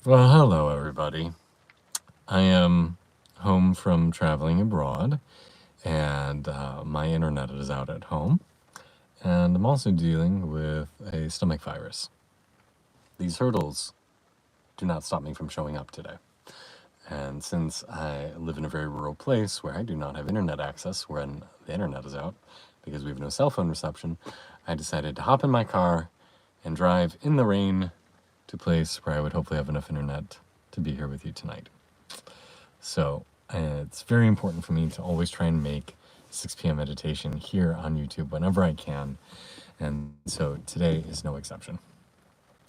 Well, hello everybody. I am home from traveling abroad, and my internet is out at home, and I'm also dealing with a stomach virus. These hurdles do not stop me from showing up today. And since I live in a very rural place where I do not have internet access when the internet is out, because we have no cell phone reception, I decided to hop in my car and drive in the rain to a place where I would hopefully have enough internet to be here with you tonight. So it's very important for me to always try and make 6 p.m. meditation here on YouTube whenever I can. And so today is no exception.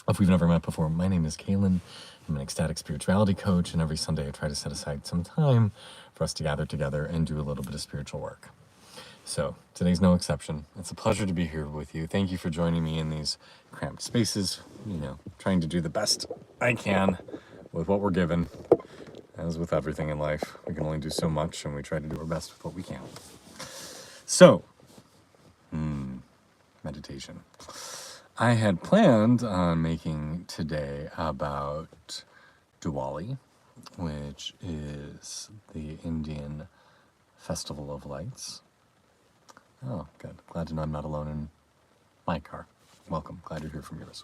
If we've never met before, my name is Kaylin. I'm an ecstatic spirituality coach, and every Sunday I try to set aside some time for us to gather together and do a little bit of spiritual work. So today's no exception. It's a pleasure to be here with you. Thank you for joining me in these cramped spaces, trying to do the best I can with what we're given. As with everything in life, we can only do so much, and we try to do our best with what we can. So, meditation. I had planned on making today about Diwali, which is the Indian Festival of Lights. Oh, good. Glad to know I'm not alone in my car. Welcome. Glad you're here from yours.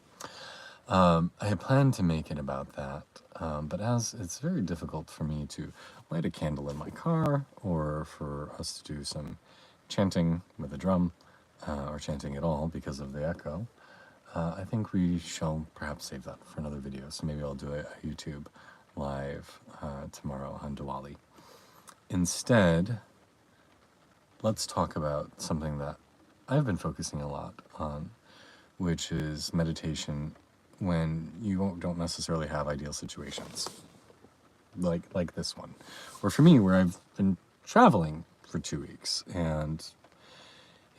I had planned to make it about that, but as it's very difficult for me to light a candle in my car or for us to do some chanting with a drum or chanting at all because of the echo, I think we shall perhaps save that for another video. So maybe I'll do a YouTube live tomorrow on Diwali. Instead, let's talk about something that I've been focusing a lot on, which is meditation when you don't necessarily have ideal situations, like this one, or for me, where I've been traveling for 2 weeks and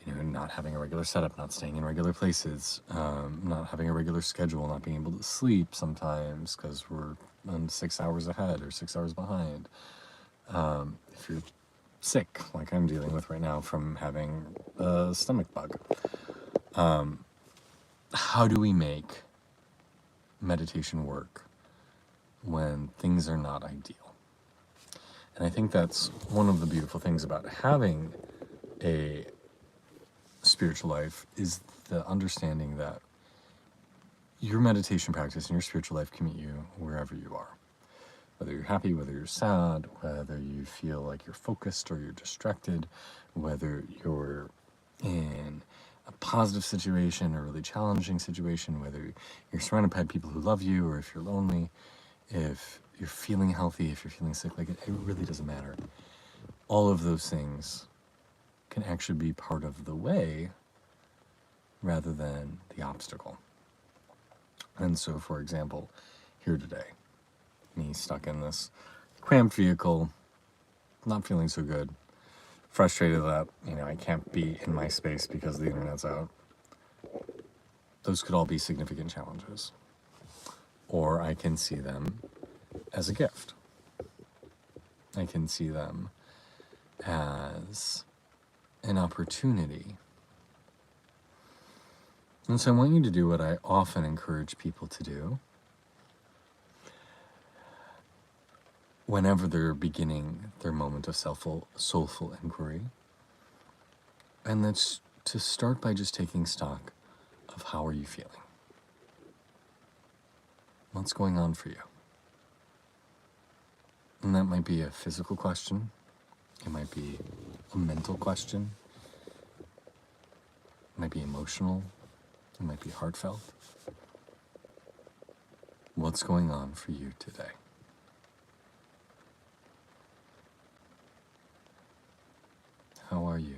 not having a regular setup, not staying in regular places, not having a regular schedule, not being able to sleep sometimes because we're 6 hours ahead or 6 hours behind. If you're sick, like I'm dealing with right now from having a stomach bug, how do we make meditation work when things are not ideal? And I think that's one of the beautiful things about having a spiritual life is the understanding that your meditation practice and your spiritual life can meet you wherever you are. Whether you're happy, whether you're sad, whether you feel like you're focused or you're distracted, whether you're in a positive situation or a really challenging situation, whether you're surrounded by people who love you or if you're lonely, if you're feeling healthy, if you're feeling sick, it really doesn't matter. All of those things can actually be part of the way rather than the obstacle. And so, for example, here today, me stuck in this cramped vehicle, not feeling so good, frustrated that, I can't be in my space because the internet's out. Those could all be significant challenges. Or I can see them as a gift. I can see them as an opportunity. And so I want you to do what I often encourage people to do whenever they're beginning their moment of soulful inquiry. And that's to start by just taking stock of how are you feeling? What's going on for you? And that might be a physical question. It might be a mental question. It might be emotional. It might be heartfelt. What's going on for you today? How are you?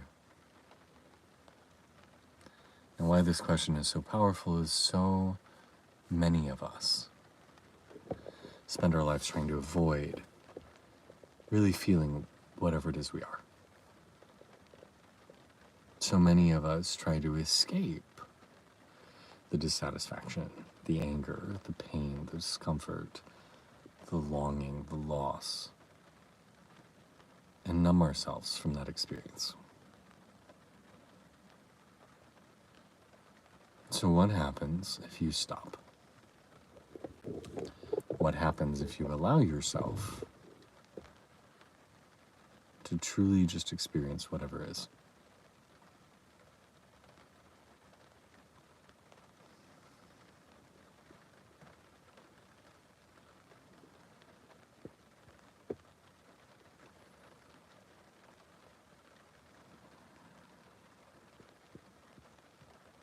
And why this question is so powerful is so many of us spend our lives trying to avoid really feeling whatever it is we are. So many of us try to escape the dissatisfaction, the anger, the pain, the discomfort, the longing, the loss, and numb ourselves from that experience. So what happens if you stop? what happens if you allow yourself to truly just experience whatever is.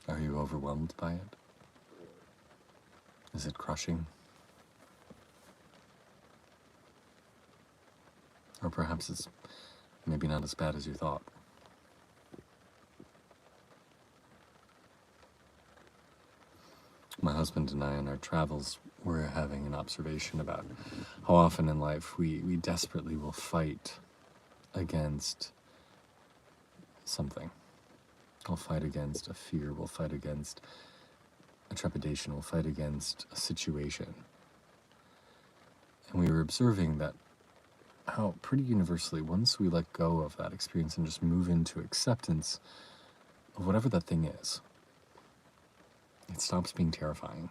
Are you overwhelmed by it? Is it crushing? Or perhaps it's maybe not as bad as you thought. My husband and I, in our travels, were having an observation about how often in life we desperately will fight against something. We'll fight against a fear, we'll fight against a trepidation, we'll fight against a situation. And we were observing that how pretty universally, once we let go of that experience and just move into acceptance of whatever that thing is, it stops being terrifying.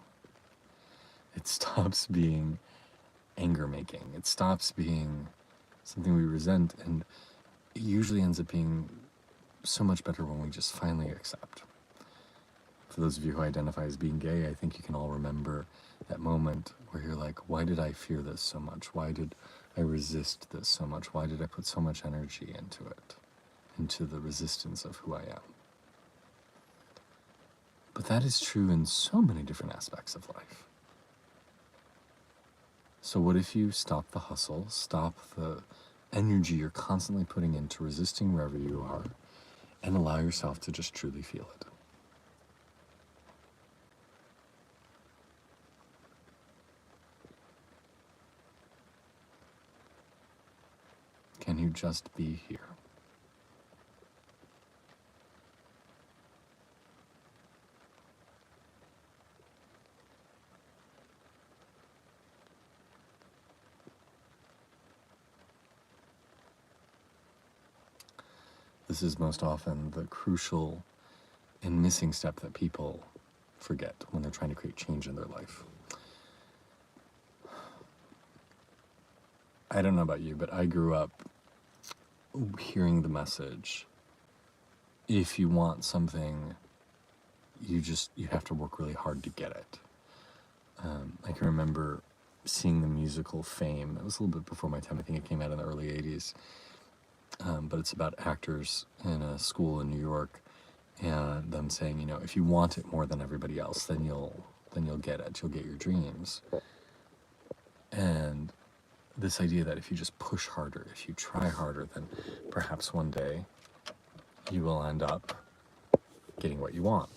It stops being anger-making. It stops being something we resent, and it usually ends up being so much better when we just finally accept. For those of you who identify as being gay, I think you can all remember that moment where you're like, why did I fear this so much? Why did I resist this so much? Why did I put so much energy into it, into the resistance of who I am? But that is true in so many different aspects of life. So what if you stop the hustle, stop the energy you're constantly putting into resisting wherever you are, and allow yourself to just truly feel it? Can you just be here? This is most often the crucial and missing step that people forget when they're trying to create change in their life. I don't know about you, but I grew up hearing the message, if you want something, you have to work really hard to get it. I can remember seeing the musical Fame. It was a little bit before my time. I think it came out in the early 80s. But it's about actors in a school in New York, and them saying, if you want it more than everybody else, then you'll get it. You'll get your dreams. And this idea that if you just push harder, if you try harder, then perhaps one day you will end up getting what you want.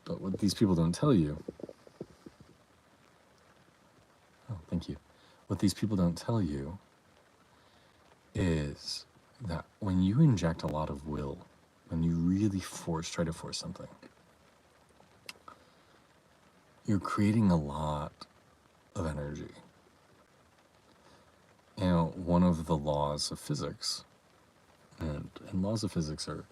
But what these people don't tell you, thank you. What these people don't tell you is that when you inject a lot of will, when you really try to force something, you're creating a lot of energy. One of the laws of physics, and laws of physics are,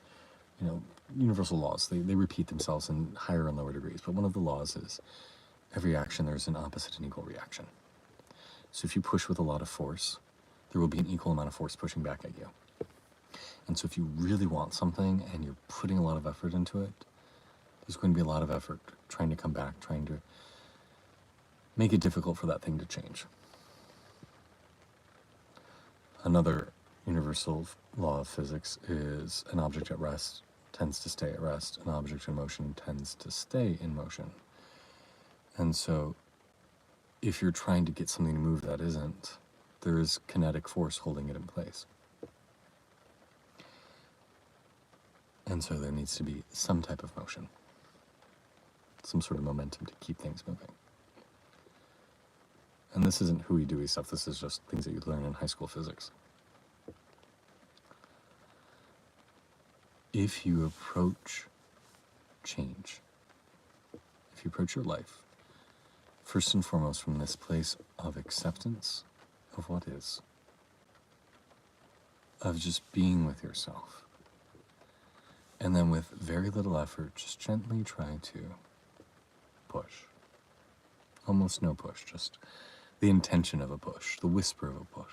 universal laws. They repeat themselves in higher and lower degrees, but one of the laws is every action, there's an opposite and equal reaction. So if you push with a lot of force, there will be an equal amount of force pushing back at you. And so if you really want something and you're putting a lot of effort into it, there's going to be a lot of effort trying to come back, trying to make it difficult for that thing to change. Another universal law of physics is an object at rest tends to stay at rest, an object in motion tends to stay in motion. And so if you're trying to get something to move that isn't, there is kinetic force holding it in place. And so there needs to be some type of motion, some sort of momentum to keep things moving. And this isn't hooey-dooey stuff, this is just things that you learn in high school physics. If you approach change, if you approach your life, first and foremost from this place of acceptance of what is, of just being with yourself, and then with very little effort, just gently try to push. Almost no push, just the intention of a push, the whisper of a push.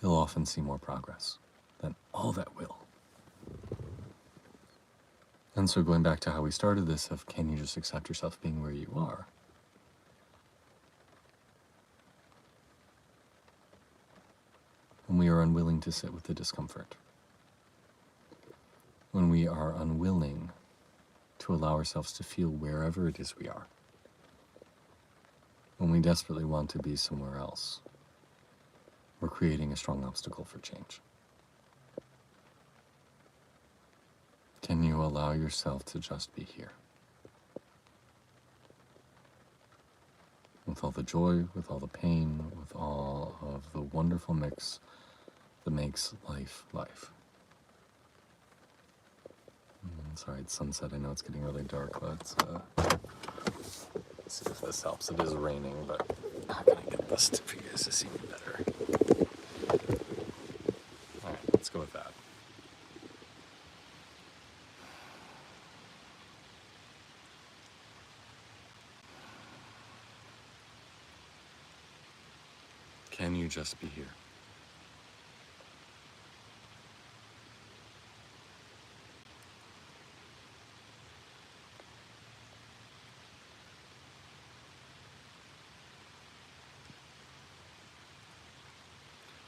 You'll often see more progress than all that will. And so going back to how we started this of can you just accept yourself being where you are? When we are unwilling to sit with the discomfort, when we are unwilling to allow ourselves to feel wherever it is we are, when we desperately want to be somewhere else, we're creating a strong obstacle for change. Can you allow yourself to just be here? With all the joy, with all the pain, with all of the wonderful mix that makes life life. Sorry, it's sunset. I know it's getting really dark. Let's see if this helps. It is raining, but how can I get this for you guys to see me better? All right, let's go with that. Can you just be here?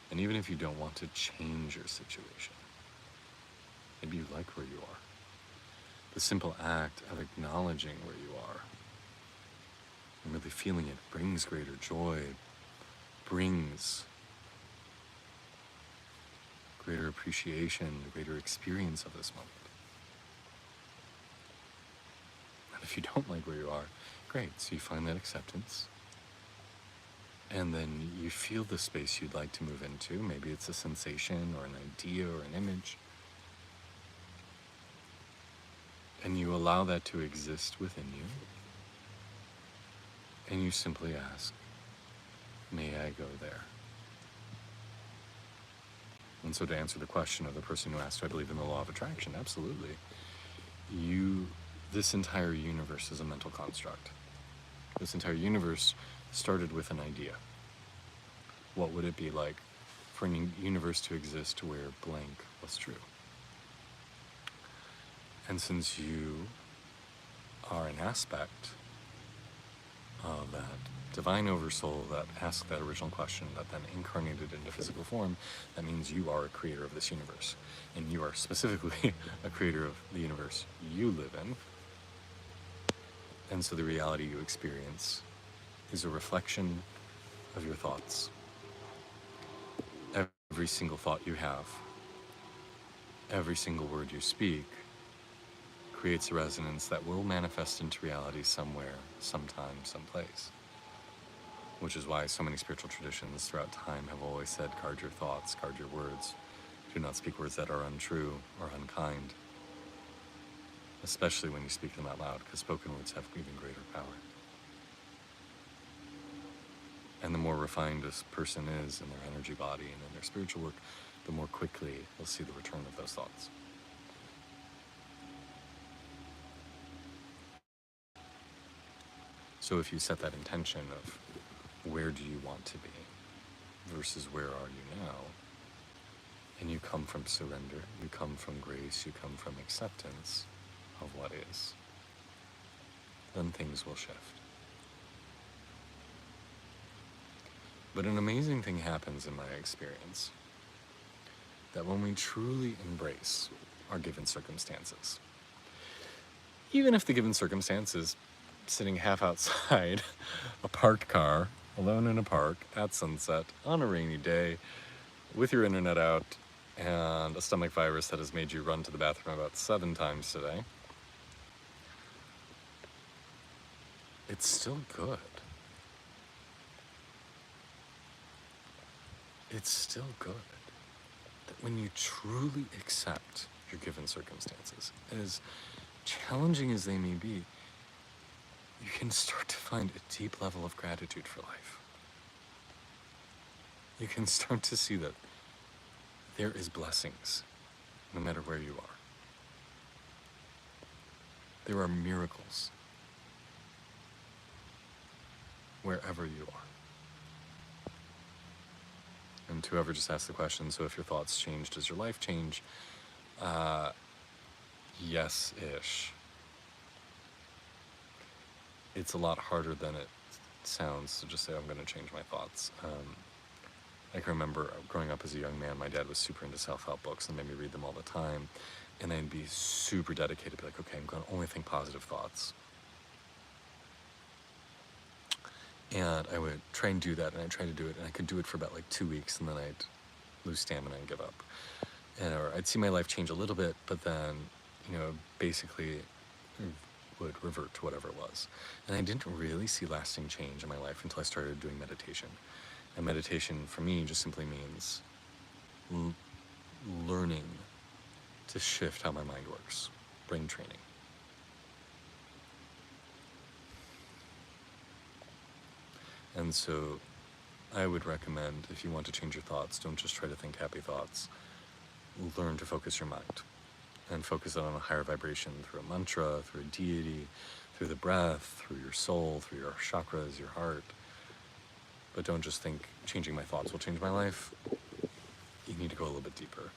And even if you don't want to change your situation, maybe you like where you are. The simple act of acknowledging where you are and really feeling it brings greater joy, brings greater appreciation, greater experience of this moment. And if you don't like where you are, great. So you find that acceptance. And then you feel the space you'd like to move into. Maybe it's a sensation or an idea or an image. And you allow that to exist within you. And you simply ask, may I go there? And so to answer the question of the person who asked, do I believe in the law of attraction? Absolutely. This entire universe is a mental construct. This entire universe started with an idea. What would it be like for a universe to exist where blank was true? And since you are an aspect of that divine oversoul that asked that original question, that then incarnated into physical form, that means you are a creator of this universe. And you are specifically a creator of the universe you live in. And so the reality you experience is a reflection of your thoughts. Every single thought you have, every single word you speak, creates a resonance that will manifest into reality somewhere, sometime, someplace. Which is why so many spiritual traditions throughout time have always said, guard your thoughts, guard your words. Do not speak words that are untrue or unkind. Especially when you speak them out loud, because spoken words have even greater power. And the more refined a person is in their energy body and in their spiritual work, the more quickly you'll see the return of those thoughts. So if you set that intention of where do you want to be versus where are you now, and you come from surrender, you come from grace, you come from acceptance of what is, then things will shift. But an amazing thing happens in my experience, that when we truly embrace our given circumstances, even if the given circumstance is sitting half outside a parked car, alone in a park, at sunset, on a rainy day, with your internet out, and a stomach virus that has made you run to the bathroom about 7 times today, it's still good. It's still good. That when you truly accept your given circumstances, as challenging as they may be, you can start to find a deep level of gratitude for life. You can start to see that there is blessings no matter where you are. There are miracles wherever you are. And to whoever just asked the question, so if your thoughts change, does your life change? Yes-ish. It's a lot harder than it sounds to just say, I'm going to change my thoughts. I can remember growing up as a young man, my dad was super into self-help books and made me read them all the time. And I'd be super dedicated, be like, okay, I'm going to only think positive thoughts. And I would try and do that, and I'd try to do it, and I could do it for about like 2 weeks, and then I'd lose stamina and give up. Or I'd see my life change a little bit, but then, basically would revert to whatever it was. And I didn't really see lasting change in my life until I started doing meditation. And meditation for me just simply means learning to shift how my mind works, brain training. And so I would recommend, if you want to change your thoughts, don't just try to think happy thoughts. Learn to focus your mind and focus it on a higher vibration through a mantra, through a deity, through the breath, through your soul, through your chakras, your heart. But don't just think changing my thoughts will change my life. You need to go a little bit deeper.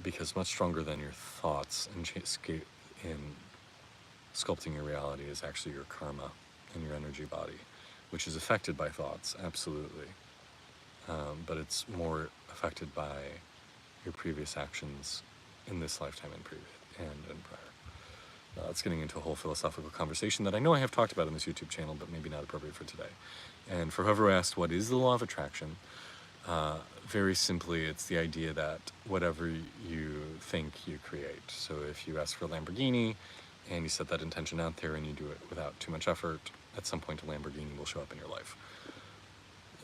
Because much stronger than your thoughts in sculpting your reality is actually your karma and your energy body, which is affected by thoughts, absolutely. But it's more affected by your previous actions in this lifetime and prior. It's getting into a whole philosophical conversation that I know I have talked about in this YouTube channel, but maybe not appropriate for today. And for whoever asked, what is the law of attraction? Very simply, it's the idea that whatever you think, you create. So if you ask for a Lamborghini and you set that intention out there and you do it without too much effort, at some point a Lamborghini will show up in your life.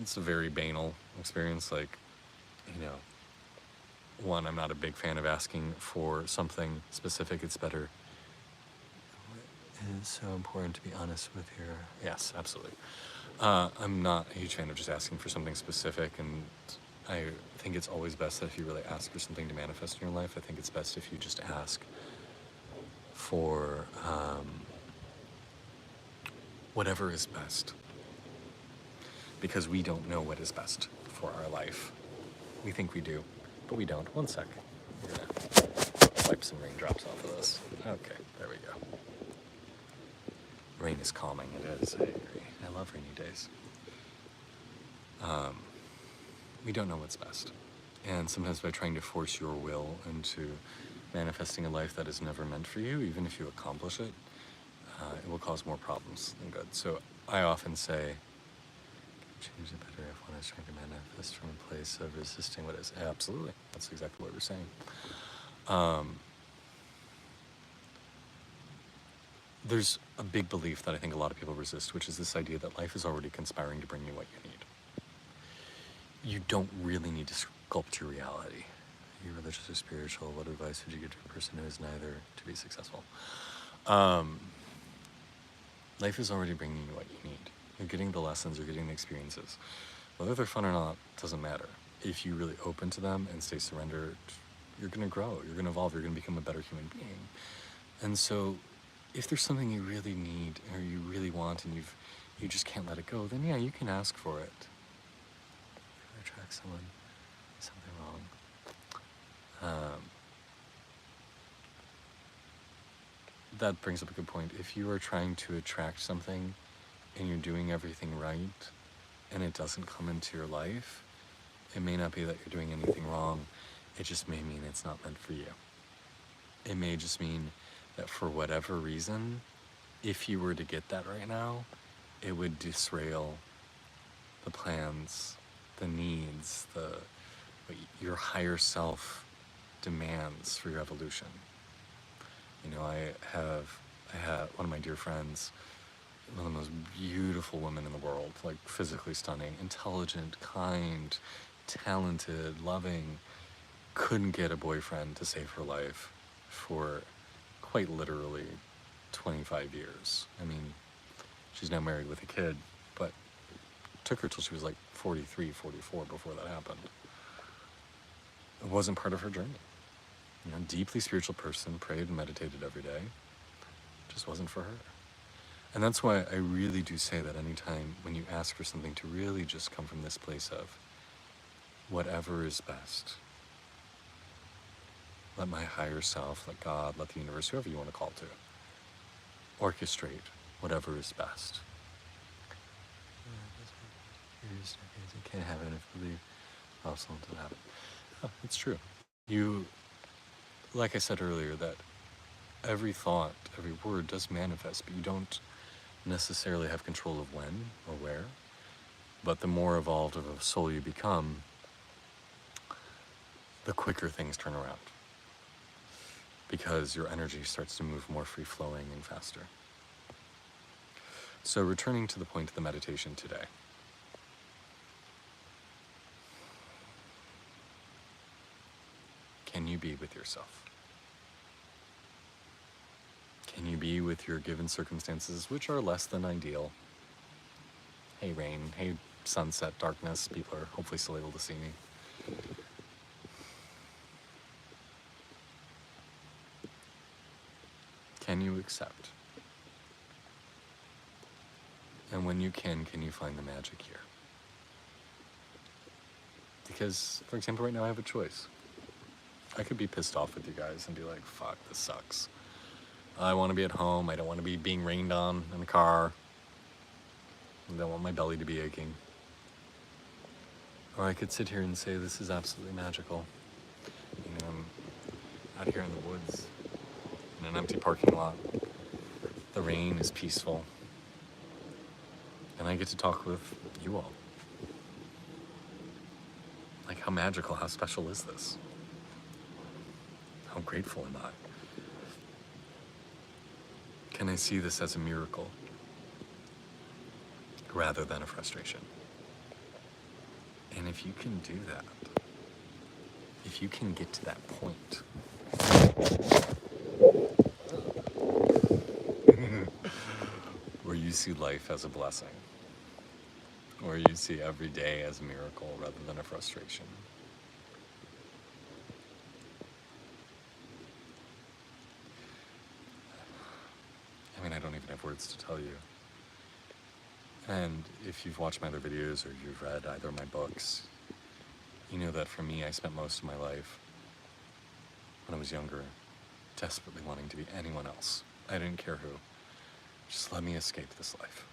It's a very banal experience. One, I'm not a big fan of asking for something specific. It's better. It is so important to be honest with your... Yes, absolutely. I'm not a huge fan of just asking for something specific, and I think it's always best that if you really ask for something to manifest in your life, I think it's best if you just ask for whatever is best. Because we don't know what is best for our life. We think we do, but we don't. One sec. I'm gonna wipe some raindrops off of this. Okay, there we go. Rain is calming, it is. I agree. I love rainy days. We don't know what's best. And sometimes by trying to force your will into manifesting a life that is never meant for you, even if you accomplish it, it will cause more problems than good. So I often say, change it better if one is trying to manifest from a place of resisting what is. Absolutely. That's exactly what we're saying. There's a big belief that I think a lot of people resist, which is this idea that life is already conspiring to bring you what you need. You don't really need to sculpt your reality. Are you religious or spiritual? What advice would you give to a person who is neither to be successful? Life is already bringing you what you need. You're getting the lessons, you're getting the experiences. Whether they're fun or not doesn't matter. If you really open to them and stay surrendered, you're going to grow, you're going to evolve, you're going to become a better human being. And so if there's something you really need or you really want and you just can't let it go, then yeah, you can ask for it. If you attract someone, something wrong. That brings up a good point. If you are trying to attract something and you're doing everything right and it doesn't come into your life, it may not be that you're doing anything wrong. It just may mean it's not meant for you. It may just mean that for whatever reason, if you were to get that right now, it would disrail the plans, the needs, what your higher self demands for your evolution. I had one of my dear friends, one of the most beautiful women in the world, like physically stunning, intelligent, kind, talented, loving, couldn't get a boyfriend to save her life for quite literally 25 years. I mean, she's now married with a kid, but it took her till she was like 43, 44 before that happened. It wasn't part of her journey. Deeply spiritual person, prayed and meditated every day. Just wasn't for her. And that's why I really do say that anytime when you ask for something to really just come from this place of whatever is best. Let my higher self, let God, let the universe, whoever you want to call to, orchestrate whatever is best. You can't have it if you believe. Also to have it. Oh, it's true. You, like I said earlier, that every thought, every word does manifest, but you don't necessarily have control of when or where. But the more evolved of a soul you become, the quicker things turn around. Because your energy starts to move more free-flowing and faster. So returning to the point of the meditation today. Can you be with yourself? Can you be with your given circumstances, which are less than ideal? Hey rain, hey sunset, darkness, people are hopefully still able to see me. Can you accept? And when you can you find the magic here? Because, for example, right now I have a choice. I could be pissed off with you guys and be like, fuck, this sucks. I want to be at home. I don't want to be being rained on in the car. I don't want my belly to be aching. Or I could sit here and say, this is absolutely magical. You know, I'm out here in the woods, in an empty parking lot. The rain is peaceful. And I get to talk with you all. Like, how magical, how special is this? How grateful am I? Can I see this as a miracle rather than a frustration? And if you can do that, if you can get to that point, where you see life as a blessing, where you see every day as a miracle rather than a frustration, I mean, I don't even have words to tell you. And if you've watched my other videos or you've read either of my books, you know that for me, I spent most of my life, when I was younger, desperately wanting to be anyone else. I didn't care who. Just let me escape this life.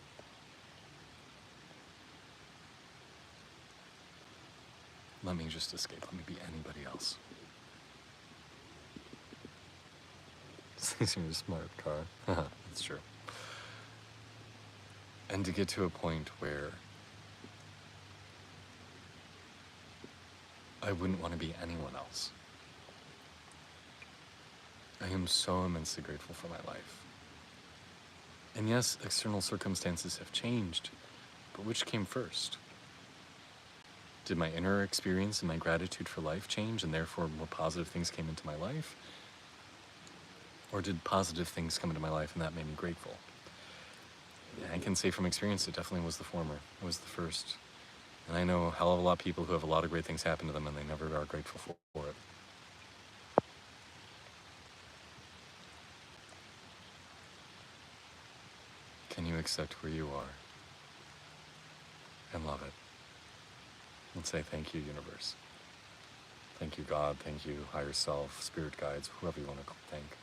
Let me just escape. Let me be anybody else. This is a smart car. That's true. And to get to a point where I wouldn't want to be anyone else. I am so immensely grateful for my life. And yes, external circumstances have changed, but which came first? Did my inner experience and my gratitude for life change, and therefore more positive things came into my life? Or did positive things come into my life and that made me grateful? I can say from experience it definitely was the former. It was the first. And I know a hell of a lot of people who have a lot of great things happen to them and they never are grateful for it. Can you accept where you are and love it? And say thank you, universe. Thank you, God. Thank you, higher self, spirit guides, whoever you want to thank.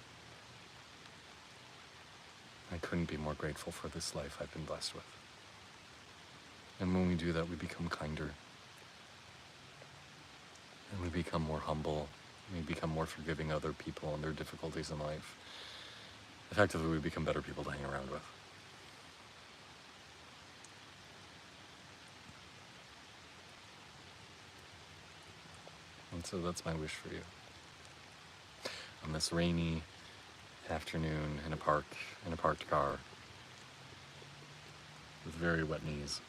I couldn't be more grateful for this life I've been blessed with. And when we do that, we become kinder. And we become more humble. We become more forgiving other people and their difficulties in life. Effectively, we become better people to hang around with. And so that's my wish for you. On this rainy afternoon in a parked car, with very wet knees,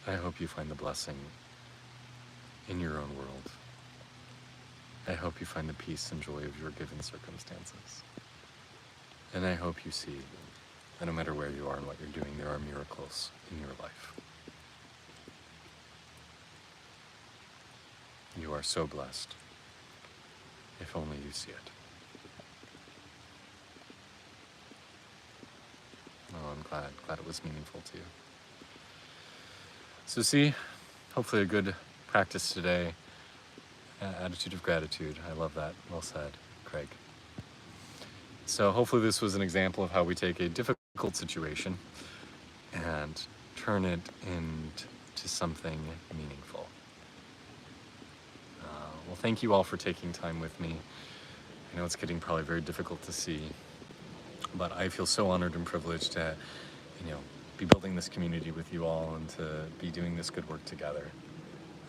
I hope you find the blessing in your own world. I hope you find the peace and joy of your given circumstances. And I hope you see that no matter where you are and what you're doing, there are miracles in your life. You are so blessed, if only you see it. glad it was meaningful to you. So see, hopefully a good practice today. Attitude of gratitude. I love that. Well said, Craig. So hopefully this was an example of how we take a difficult situation and turn it into something meaningful. Well, thank you all for taking time with me. I know it's getting probably very difficult to see, but I feel so honored and privileged to, be building this community with you all and to be doing this good work together.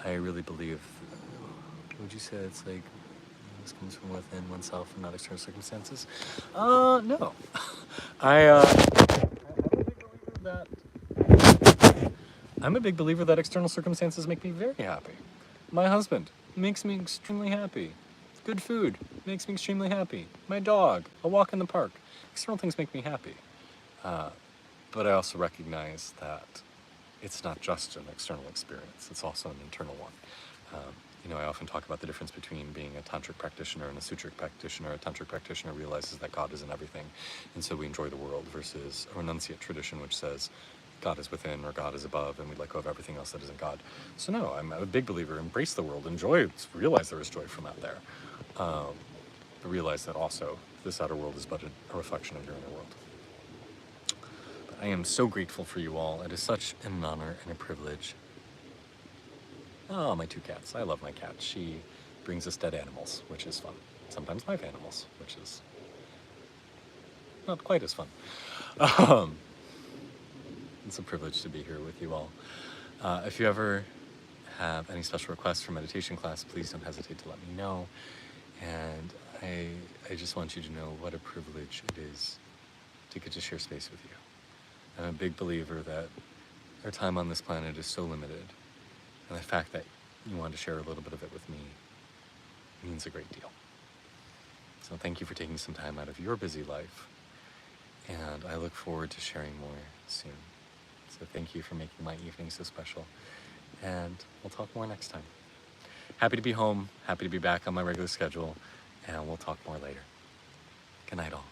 I really believe, would you say it's like, this comes from within oneself and not external circumstances? No. I'm a big believer that external circumstances make me very happy. My husband makes me extremely happy. Good food makes me extremely happy. My dog, a walk in the park. External things make me happy. But I also recognize that it's not just an external experience, it's also an internal one. I often talk about the difference between being a tantric practitioner and a sutric practitioner. A tantric practitioner realizes that God is in everything, and so we enjoy the world, versus a renunciate tradition which says God is within or God is above, and we let go of everything else that isn't God. So no, I'm a big believer, embrace the world, enjoy it, realize there is joy from out there. But realize that also this outer world is but a reflection of your inner world. I am so grateful for you all. It is such an honor and a privilege. Oh, my two cats. I love my cat. She brings us dead animals, which is fun. Sometimes live animals, which is not quite as fun. It's a privilege to be here with you all. If you ever have any special requests for meditation class, please don't hesitate to let me know. And I just want you to know what a privilege it is to get to share space with you. I'm a big believer that our time on this planet is so limited, and the fact that you want to share a little bit of it with me means a great deal. So thank you for taking some time out of your busy life, and I look forward to sharing more soon. So thank you for making my evening so special, and we'll talk more next time. Happy to be home, happy to be back on my regular schedule, and we'll talk more later. Good night all.